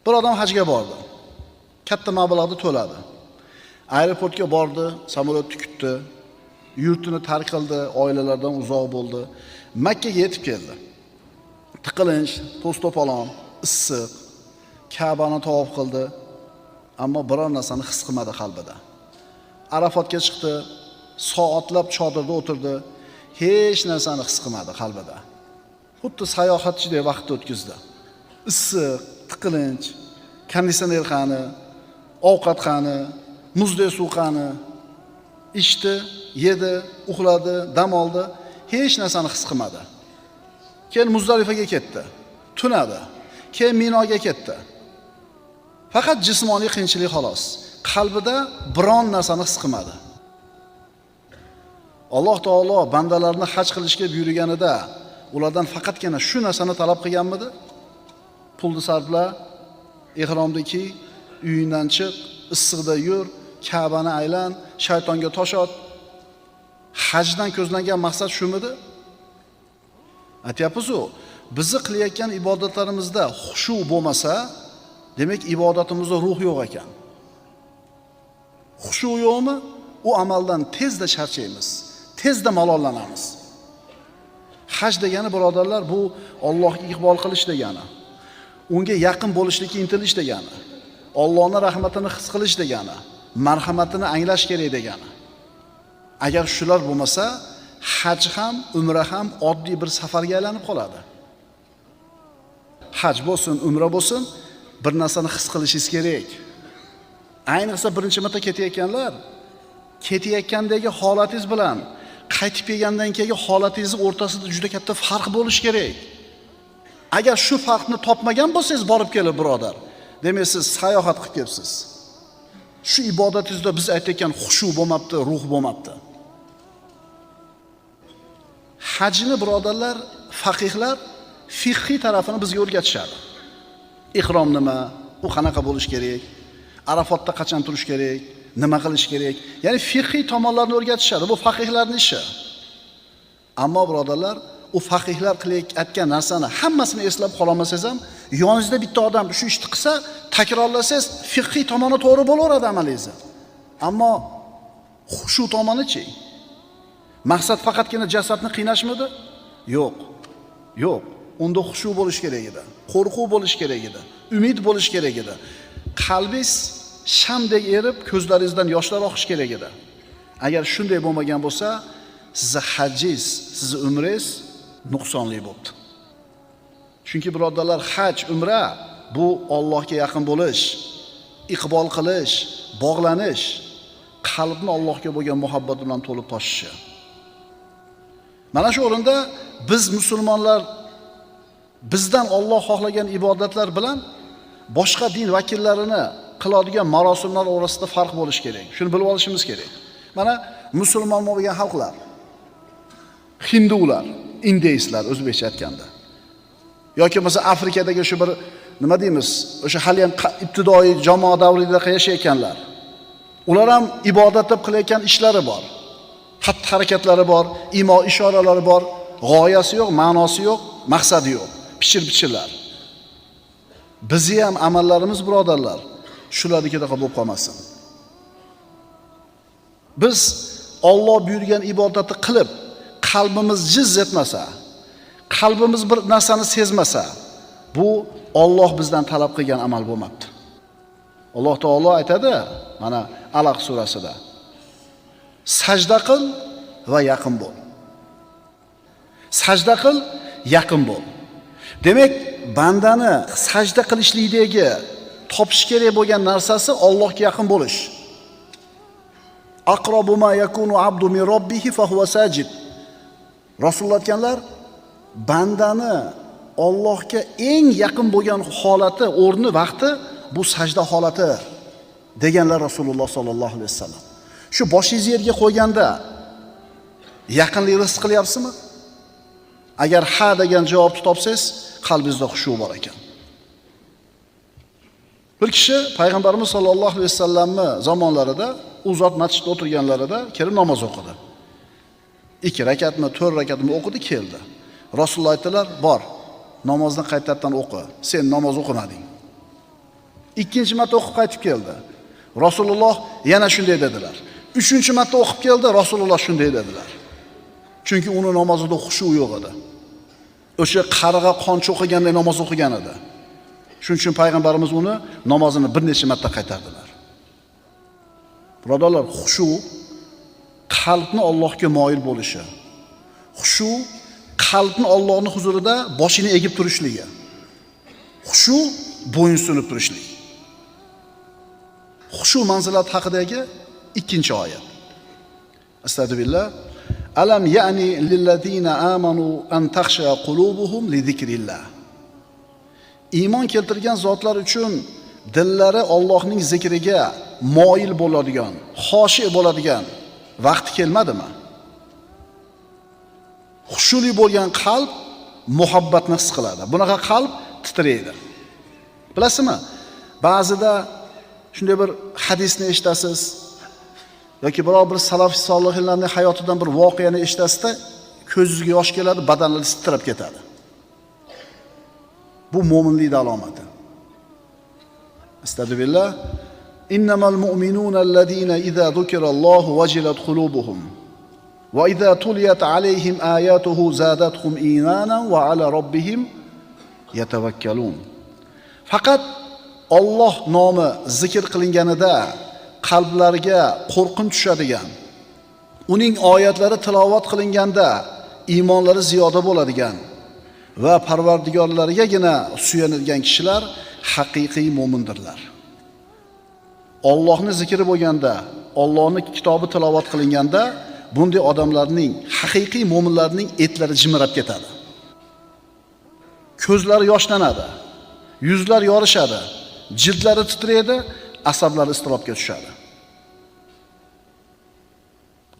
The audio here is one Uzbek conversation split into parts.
Bir odam hajga bordi. Katta mablag'ni to'ladi. Aeroportga bordi, samolyotni kutdi. Yurtini tark qildi, oilalardan uzoq bo'ldi. Makka ga yetib keldi. Tiqilinch, to's-to'polon, issiq, Ka'bani tavof qildi, ammo biror narsani his qilmadi qalbida. Arafotga chiqdi, soatlab chodirda o'tirdi, hech narsani his qilmadi qalbida. Xuddi sayohatchidek vaqt o'tkazdi. Issiq, tiqilinch, konditsioner qani, ovqat qani, muzdek suv qani, ichdi, yedi, uxladi, dam oldi, hech narsani his qilmadi. Keyin Muzdalifaga ketdi, tunadi. Keyin Minoga ketdi. Faqat jismoniy qiyinchilik xolos. Qalbida biron narsani his qilmadi. Alloh taolo bandalarni haj qilishga buyurganida ulardan faqatgina shu narsani talab qilganmidi? Pulni sarfla, ihromda kiy, uyingdan chiq, issiqda yur, Ka'bani aylan, shaytonga tosh ot. Hajdan ko'zlangan maqsad shumidi? Aytyapmiz-ku, bizni qilayotgan ibodatlarimizda xushu bo'lmasa, demak ibodatimizda ruh yo'q ekan. Xushu yo'qmi? U amaldan tezda charchaymiz, tezda malollanamiz. Haj degani birodarlar, bu Allohga iqbol qilish degani. Unga yaqin bo'lishlikka intilish degani. Allohning rahmatini his qilish degani. Marhamatini anglash kerak degani. Agar shular bo'lmasa, haj ham, umra ham oddiy bir safarga aylanib qoladi. Haj bo'lsin, umra bo'lsin, bir narsani his qilishingiz kerak. Ayniqsa birinchi marta ketayotganlar, ketayotgandagi holatingiz bilan qaytib kelgandan keyingi holatingiz o'rtasida juda katta farq bo'lishi kerak. Agar shu farqni topmagan bo'lsangiz, borib kelib birodar, demak siz sayohat qilib kelibsiz. Shu ibodatingizda biz aytayotgan xushu bo'lmabdi, ruh bo'lmabdi. Hajni birodarlar, faqihlar fiqhiy tarafini bizga o'rgatishadi. Ihrom nima, u qanaqa bo'lish kerak, Arafotda qachon turish kerak, nima qilish kerak, ya'ni fiqhiy tomonlarni o'rgatishadi. Bu faqihlarning ishi. Ammo birodarlar, u faqihlar qilayotgan narsani hammasini eslab qololmasangiz ham, yoningizda bitta odam shu ishni qilsa, takrorlasangiz, fiqhiy tomoni to'g'ri bo'laveradi amalingiz. Ammo shu tomoni-chi? Maqsad faqatgina jasadni qiynashmidi? Yo'q. Yo'q. Unda xushu bo'lish kerak edi. Qo'rquv bo'lish kerak edi. Umid bo'lish kerak edi. Qalbingiz shamdek erib, ko'zlaringizdan yoshlar oqish kerak edi. Agar shunday bo'lmagan bo'lsa, sizni hajingiz, sizni umringiz nuqsonli bo'ldi. Chunki birodarlar, haj, umra bu Allohga yaqin bo'lish, iqbol qilish, bog'lanish, qalbni Allohga bo'lgan muhabbat bilan to'lib toshishi. Mana shu o'rinda biz musulmonlar bizdan Alloh xohlagan ibodatlar bilan boshqa din vakillarini qiladigan marosimlar orasida farq bo'lishi kerak. Shuni bilib olishimiz kerak. Mana musulmon bo'lgan xalqlar, hindular, indeyslar o'zbekcha aytganda, yoki masalan Afrikadagi shu bir nima deymiz, o'sha hali ham ibtidoiy jamoat davrida yashayotganlar. Ular ham ibodat deb qilayotgan ishlari bor. Xatti-harakatlari bor, imo ishoralari bor, g'oyasi yo'q, ma'nosi yo'q, maqsadi yo'q. Pichir-pichirlar. Bizi ham amallarimiz birodarlar shularnikidaqa bo'lib qolmasin. Biz Alloh buyurgan ibodatni qilib, qalbimiz jiz etmasa, qalbimiz bir narsani sezmasa, bu Alloh bizdan talab qilgan amal bo'lmabdi. Alloh taolo aytadi, mana Alaq surasida: sajda qil va yaqin bo'l. Sajda qil, yaqin bo'l. Demak, bandani sajda qilishlikdagi topish kerak bo'lgan narsasi Allohga yaqin bo'lish. Aqrabu ma yakunu abdu min robbihi fa huwa sajid. Rasululloh aytganlar, bandani Allohga eng yaqin bo'lgan holati, o'rni, vaqti bu sajda holati deganlar Rasululloh sollallohu alayhi vasallam. Shu boshingizni yerga qo'yganda yaqinlikni his qilyapsizmi? Agar ha degan javobni topsangiz, qalbingizda xushu bor ekan. Bir kishi payg'ambarimiz sollallohu alayhi vasallamni zamonlarida u zot masjidda o'tirganlarida kelib namoz o'qidi. 2 rakatmi, 4 rakatmi o'qidi, keldi. Rasululloh aytdilar: "Bor, namozni qaytadan o'qi. Sen namoz o'qimading." Ikkinchi marta o'qib qaytib keldi. Rasululloh yana shunday dedilar. Uchinchi marta o'qib keldi, Rasululloh shunday dedilar. Chunki uni namozida xushu yo'q edi. O'sha qariga qoncha o'qiganday namoz o'qigan edi. Shuning uchun payg'ambarimiz uni namozini bir necha marta qaytardilar. Birodarlar, xushu qalbni Allohga moyil bo'lishi. Xushu qalbni Allohning huzurida boshini egib turishligi. Xushu bo'yin sunib turishlik. Xushu manzilat haqidagi ikkinchi oyat. Astagfirullah. Alam ya'ni lillazina amanu an takhsha qulubuhum li zikrillah. Iymon keltirgan zotlar uchun dillari Allohning zikriga moyil bo'ladigan, xoshi bo'ladigan vaqt kelmadimi? Xushuli bo'lgan qalb muhabbatni his qiladi. Bunaqa qalb titraydi. Bilasizmi? Ba'zida shunday bir hadisni eshitasiz yoki biror bir salaf solihinlarning hayotidan bir voqeani eshitasizda, ko'zingizga yosh keladi, badaningiz titrab ketadi. Bu mo'minlikning alomati. Astagfirullah. Innamal mu'minuna allazina idza zukirallohu wajilat qulubuhum va idza tuliyat alayhim ayatuhu zadatuhum imanan va ala robbihim yatavakkalun. Faqat Alloh nomi zikr qilinganida qalblariga qo'rqinch tushadigan, uning oyatlari tilovat qilinganda iymonlari ziyoda bo'ladigan va Parvardigorlarigagina suyanadigan kishilar haqiqiy mo'mindirlar. Allohning zikri bo'lganda, Allohning kitobi tilovat qilinganda bunday odamlarning, haqiqiy mo'minlarning etlari jimirab ketadi. Ko'zlari yoshlanadi, yuzlari yorishadi, jildlari titraydi, asablari iztirobga tushadi.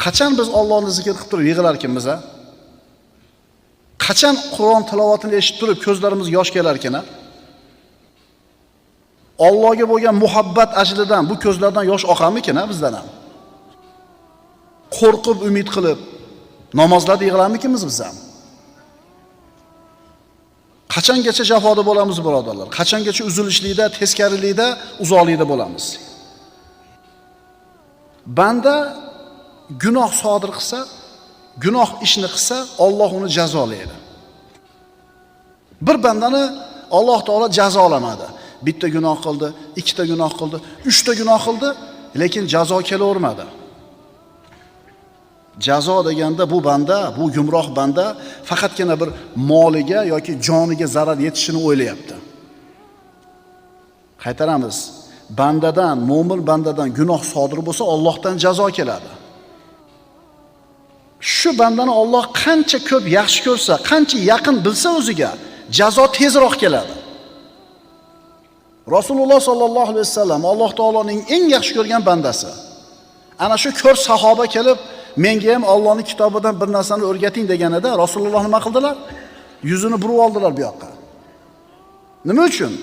Qachon biz Allohni zikr qilib turib yig'lar ekanmiz a? Qachon Qur'on tilovatini eshitib turib ko'zlarimiz yosh kelar ekan a? Allohga bo'lgan muhabbat ajlidan bu ko'zlardan yosh oqarmikin a bizdan ham? Qo'rqib, umid qilib namozlarda yig'larmikinmiz biz ham? Qachongacha jafoda bo'lamiz birodarlar? Qachongacha uzilishlikda, teskarilikda, uzoqlikda bo'lamiz? Banda gunoh sodir qilsa, gunoh ishni qilsa, Alloh uni jazolaydi. Bir bandani Alloh taolo jazolamadi. Bitta gunoh qildi, ikkita gunoh qildi, uchta gunoh qildi, lekin jazo kelavermadi. Jazo deganda bu banda, bu gumroh banda faqatgina bir moliga yoki joniga zarar yetishini o'ylayapti. Qaytaramiz. Bandadan, mo'min bandadan gunoh sodir bo'lsa, Allohdan jazo keladi. Shu bandani Alloh qancha ko'p yaxshi ko'rsa, qancha yaqin bilsa o'ziga, jazo tezroq keladi. Rasululloh sollallohu alayhi vasallam Alloh taoloning eng yaxshi ko'rgan bandasi. Ana shu ko'r sahoba kelib, menga ham Allohning kitobidan bir narsani o'rgating deganida Rasululloh nima qildilar? Yuzini burib oldilar bu yoqqa. Nima uchun?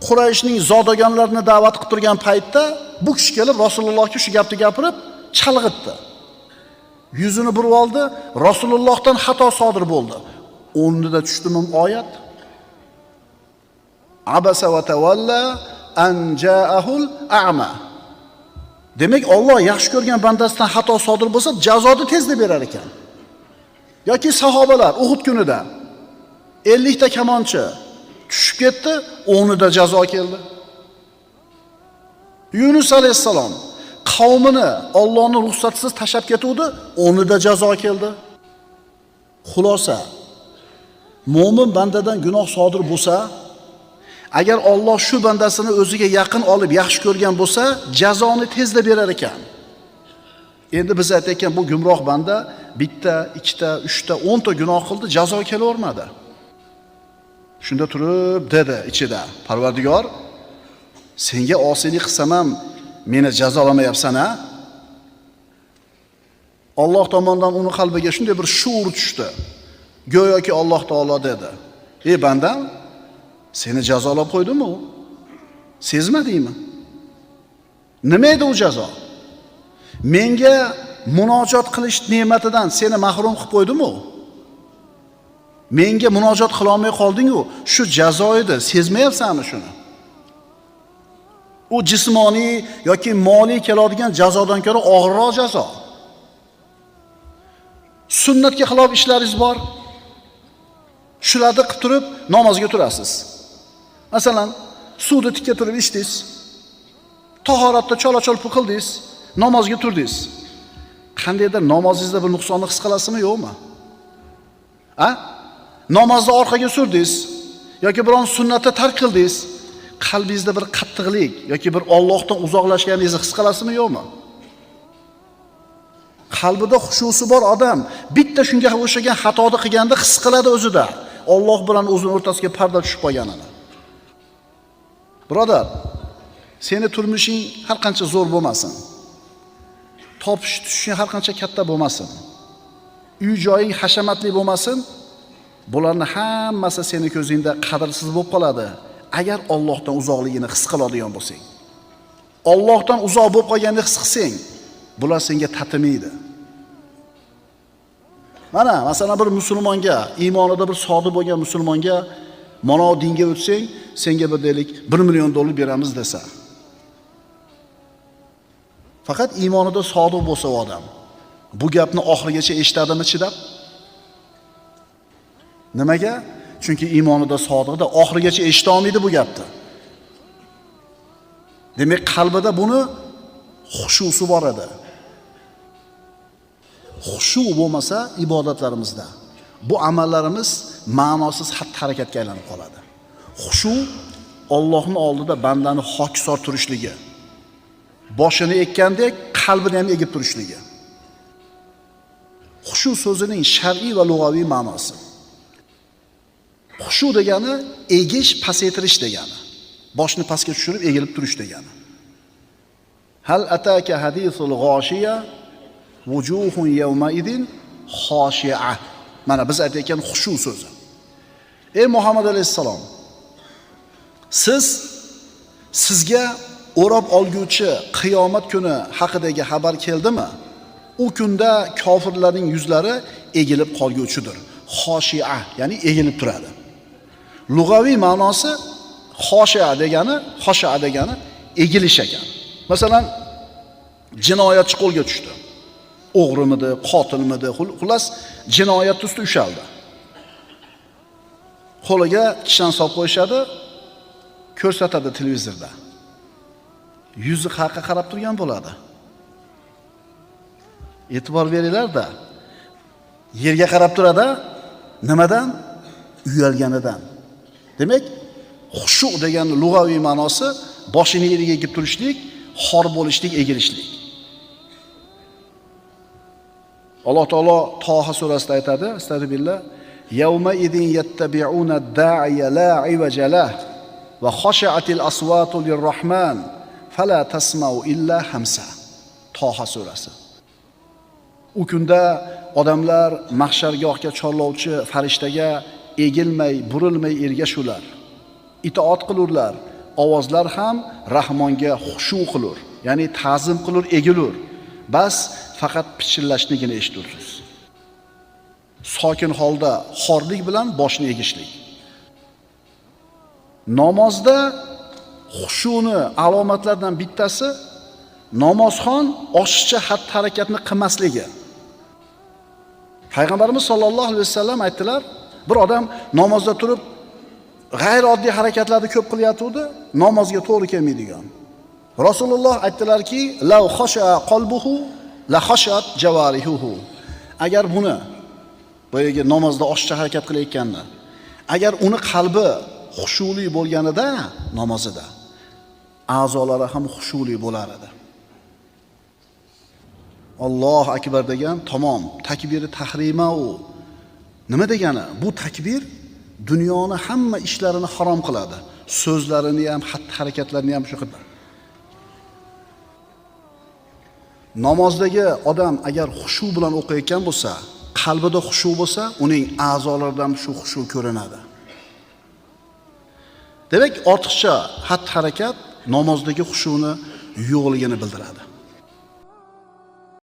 Qurayshning zodagonlarini da'vat qilib turgan paytda bu kishi kelib Rasulullohga shu gapni gapirib chalg'itdi. Yuzini burib oldi, Rasulullohdan xato sodir bo'ldi. O'rnida tushdimi oyat? Abasa va tavalla an ja'ahul a'ma. Demak, Alloh yaxshi ko'rgan bandasidan xato sodir bo'lsa, jazoni tezda berar ekan. Yoki sahobalar Uhud kunida 50 ta kamonchi tushib ketdi, o'rnida jazo keldi. Yunus alayhisalom qavmini Allohning ruxsatisiz tashlab ketuvdi, o'rnida jazo keldi. Xulosa, mo'min bandadan gunoh sodir bo'lsa, agar Alloh shu bandasini o'ziga yaqin olib yaxshi ko'rgan bo'lsa, jazoni tezda berar ekan. Endi biz aytayotgan bu gumroh banda bitta, ikkita, uchta, 10 ta gunoh qildi, jazo kelavermadi. Shunda turib dedi ichida, Parvardigor, senga osiylik qilsam ham meni jazolamayapsan-a? Alloh tomonidan uni qalbiga shunday bir shuur tushdi. Go'yoki Alloh taolo dedi: "Ey bandam, seni jazolab qo'ydimmi? Sezmadingmi? Nima edi u jazo? Menga munojot qilish ne'matidan seni mahrum qilib qo'ydimmi? Menga munojot qila olmay qolding-ku, shu jazo edi, sezmayapsanmi shuni?" U jismoniy yoki moliy keladigan jazodan ko'ra og'irroq jazo. Sunnatga xilof ishlaringiz bor. Shularni qilib turib namozga turasiz. Masalan, suvda tikka turib ichdingiz. Tahoratda chola-chol qildingiz, namozga turdingiz. Qandaydir namozingizda bir nuqsonni his qilasizmi, yo'qmi? Namozni orqaga surdingiz yoki biron sunnatni tark qildingiz, qalbingizda bir qattiqlik yoki bir Allohdan uzoqlashganingizni his qilasizmi, yo'qmi? Qalbida xushusi bor odam bitta shunga o'xshagan xatoni qilganda his qiladi o'zida. Alloh bilan o'zining o'rtasiga parda tushib qolganini. Birodar, seni turmushing har qancha zo'r bo'lmasin, topish tushishing har qancha katta bo'lmasin, uy-joying hashamatli bo'lmasin, bularning hammasi seni ko'zingda qadrsiz bo'lib qoladi agar Allohdan uzoqligini his qiladigan bo'lsang. Allohdan uzoq bo'lib qolganini his qilsang, bular senga tatimaydi. Mana, masalan, bir musulmonga, iymonida bir sodiq bo'lgan musulmonga mana dinga o'tsang, senga bir deylik $1 million beramiz desa. Faqat iymonida sodiq bo'lsa odam, bu gapni oxirigacha eshitadimi chidab? Nimaga? Chunki iymonida sodiqda oxirigacha eshita olmaydi bu gapni. Demak, qalbida buni xushusi bor edi. Xushu bo'lmasa ibodatlarimizda bu amallarimiz ma'nosiz xatti-harakatga aylanib qoladi. Xushu Allohning oldida bandani hokisor turishligi, boshini ekkandek qalbini ham egib turishligi. Xushu so'zining shar'iy va lug'aviy ma'nosi. Xushu degani egish, pasaytirish degani. Boshni pastga tushirib egilib turish degani. Hal ataka hadithul g'oshiya wujuhun yawma idin xoshi'a. Mana biz aytayotgan xushu so'zi. Ey Muhammad alayhisalom, sizga o'rab olguvchi qiyomat kuni haqidagi xabar keldimi? U kunda kofirlarning yuzlari egilib qolguvchidir. Xoshi'a, ya'ni egilib turadi. Lug'aviy ma'nosi xoshi'a degani egilish ekan. Masalan, jinoyatchi qo'lga tushdi. O'g'rimidi, qotilmidi, xullas jinoyat ustida ushaldi. Qo'liga kishan solib qo'yishadi, ko'rsatadi televizorda. Yuzi haqqa qarab turgan bo'ladi. E'tibor beringlar-da. Yerga qarab turadi. Nimadan? Uyalganidan. Demak, xushu degan lug'aviy ma'nosi boshini yeriga egib turishlik, xor bo'lishlik, egilishlik. Alloh taolo Toha surasida aytadi, astagfirullah, yawma idin yattabi'una ad-da'iya la iwaja lah va khashi'atil aswatu lir-rahman fala tasma'u illa hamsa. Toha surasi. U kunda odamlar mahshargohga chorlovchi farishtaga egilmay, burilmay ergashular. Itoat qilurlar. Ovozlar ham Rahmonga xushu qilur, ya'ni ta'zim qilur, egilur. Bas faqat pichirlashnigina eshitursiz. Sokin holda xorlik bilan boshni egishlik. Namozda xushuni alomatlaridan bittasi namozxon oshiqcha xatti-harakatni qilmasligi. Payg'ambarimiz sollallohu alayhi vasallam aytdilar, bir odam namozda turib g'ayrioddiy harakatlarni ko'p qilyapti, namozga to'g'ri kelmaydigan. Rasululloh aytdilarki, "Law khasha qalbuhu la khashat jawarihuhu." Agar buni boyagi namozda oshiqcha harakat qilayotganda, agar uni qalbi xushuli bo'lganida namozida, a'zolari ham xushuli bo'lar edi. Alloh akbar degan tamom, takbiri tahrima u. Nima degani? Bu takbir dunyoni hamma ishlarini harom qiladi. So'zlarini ham, xatti-harakatlarini ham shu qiladi. Namozdagi odam agar xushu bilan o'qiyotgan bo'lsa, qalbida xushu bo'lsa, uning a'zolaridan shu xushu ko'rinadi. Demak, ortiqcha xatti-harakat namozdagi xushuni yo'qligini bildiradi.